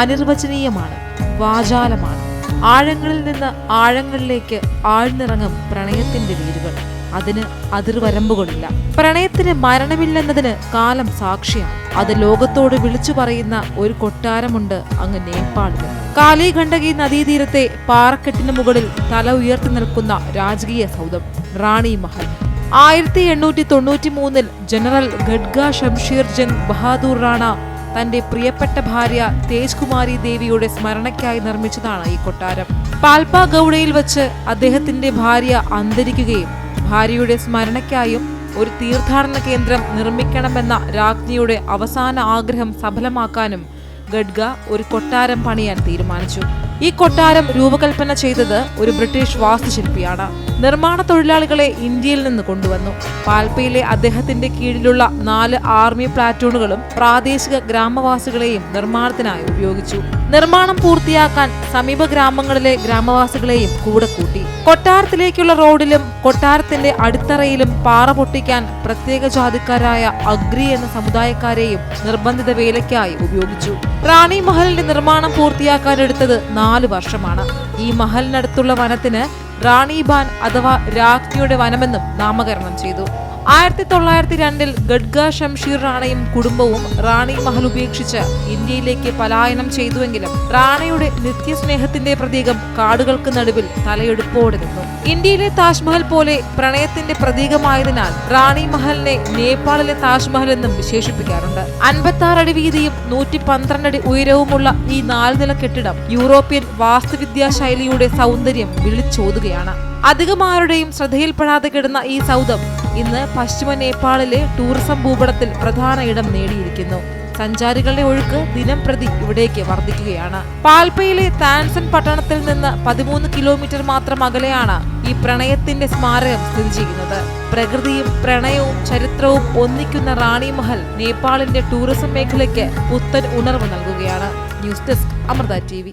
അനിർവചനീയമാണ്, വാചാലമാണ്. ആഴങ്ങളിൽ നിന്ന് ആഴങ്ങളിലേക്ക് ആഴ്ന്നിറങ്ങും പ്രണയത്തിന്റെ വേരുകൾ. അതിന് അതിർവരമ്പുകളില്ല. പ്രണയത്തിന് മരണമില്ലെന്നതിന് കാലം സാക്ഷിയാണ്. അത് ലോകത്തോട് വിളിച്ചു പറയുന്ന ഒരു കൊട്ടാരമുണ്ട് അങ്ങ് നേപ്പാളിൽ. കാളിഗണ്ഡകി നദീതീരത്തെ പാറക്കെട്ടിന് മുകളിൽ തല ഉയർത്തി നിൽക്കുന്ന രാജകീയ സൗധം റാണി മഹൽ. 1893 ജനറൽ ഖഡ്ഗ ഷംഷീർ ജംഗ് ബഹാദൂർ റാണ തന്റെ പ്രിയപ്പെട്ട ഭാര്യ തേജ് കുമാരി ദേവിയുടെ സ്മരണയ്ക്കായി നിർമ്മിച്ചതാണ് ഈ കൊട്ടാരം. പാൽപ ഗൌഡയിൽ വെച്ച് അദ്ദേഹത്തിന്റെ ഭാര്യ അന്തരിക്കുകയും ഭാര്യയുടെ സ്മരണയ്ക്കായും ഒരു തീർത്ഥാടന കേന്ദ്രം നിർമ്മിക്കണമെന്ന രാജ്ഞിയുടെ അവസാന ആഗ്രഹം സഫലമാക്കാനും ഖഡ്ഗ ഒരു കൊട്ടാരം പണിയാൻ തീരുമാനിച്ചു. ഈ കൊട്ടാരം രൂപകൽപ്പന ചെയ്തത് ഒരു ബ്രിട്ടീഷ് വാസ്തുശില്പിയാണ്. നിർമ്മാണ തൊഴിലാളികളെ ഇന്ത്യയിൽ നിന്ന് കൊണ്ടുവന്നു. പാൽപയിലെ അദ്ദേഹത്തിന്റെ കീഴിലുള്ള 4 ആർമി പ്ലാറ്റൂണുകളും പ്രാദേശിക ഗ്രാമവാസികളെയും നിർമ്മാണത്തിനായി ഉപയോഗിച്ചു. നിർമ്മാണം പൂർത്തിയാക്കാൻ സമീപ ഗ്രാമങ്ങളിലെ ഗ്രാമവാസികളെയും കൂടെ കൂട്ടി. കൊട്ടാരത്തിലേക്കുള്ള റോഡിലും കൊട്ടാരത്തിന്റെ അടിത്തറയിലും പാറ പൊട്ടിക്കാൻ പ്രത്യേക ജാതിക്കാരായ അഗ്രി എന്ന സമുദായക്കാരെയും നിർബന്ധിത വേലയ്ക്കായി ഉപയോഗിച്ചു. റാണി മഹലിന്റെ നിർമ്മാണം പൂർത്തിയാക്കാൻ എടുത്തത് 4 വർഷമാണ്. ഈ മഹലിനടുത്തുള്ള വനത്തിന് റാണിബാൻ അഥവാ രാജ്ഞിയുടെ വനമെന്നും നാമകരണം ചെയ്തു. 1902 ഖഡ്ഗ ഷംഷീർ റാണയും കുടുംബവും റാണി മഹൽ ഉപേക്ഷിച്ച് ഇന്ത്യയിലേക്ക് പലായനം ചെയ്തുവെങ്കിലും റാണയുടെ നിത്യസ്നേഹത്തിന്റെ പ്രതീകം കാടുകൾക്ക് നടുവിൽ തലയെടുപ്പോടെ നിന്നു. ഇന്ത്യയിലെ താജ്മഹൽ പോലെ പ്രണയത്തിന്റെ പ്രതീകമായതിനാൽ റാണി മഹലിനെ നേപ്പാളിലെ താജ്മഹൽ എന്നും വിശേഷിപ്പിക്കാറുണ്ട്. 56 അടി വീതിയും 112 അടി ഉയരവുമുള്ള ഈ 4 നില കെട്ടിടം യൂറോപ്യൻ വാസ്തുവിദ്യാ ശൈലിയുടെ സൗന്ദര്യം വിളിച്ചോതുകയാണ്. അധികമാരുടെയും ശ്രദ്ധയിൽപ്പെടാതെ കിടന്ന ഈ സൗധം ഇന്ന് പശ്ചിമ നേപ്പാളിലെ ടൂറിസം ഭൂപടത്തിൽ പ്രധാന ഇടം നേടിയിരിക്കുന്നു. സഞ്ചാരികളുടെ ഒഴുക്ക് ദിനം പ്രതി ഇവിടേക്ക് വർദ്ധിക്കുകയാണ്. പാൽപയിലെ താൻസൻ പട്ടണത്തിൽ നിന്ന് 13 കിലോമീറ്റർ മാത്രം അകലെയാണ് ഈ പ്രണയത്തിന്റെ സ്മാരകം സ്ഥിതി ചെയ്യുന്നത്. പ്രകൃതിയും പ്രണയവും ചരിത്രവും ഒന്നിക്കുന്ന റാണി മഹൽ നേപ്പാളിന്റെ ടൂറിസം മേഖലയ്ക്ക് പുത്തൻ ഉണർവ് നൽകുകയാണ്. News desk Amrita TV.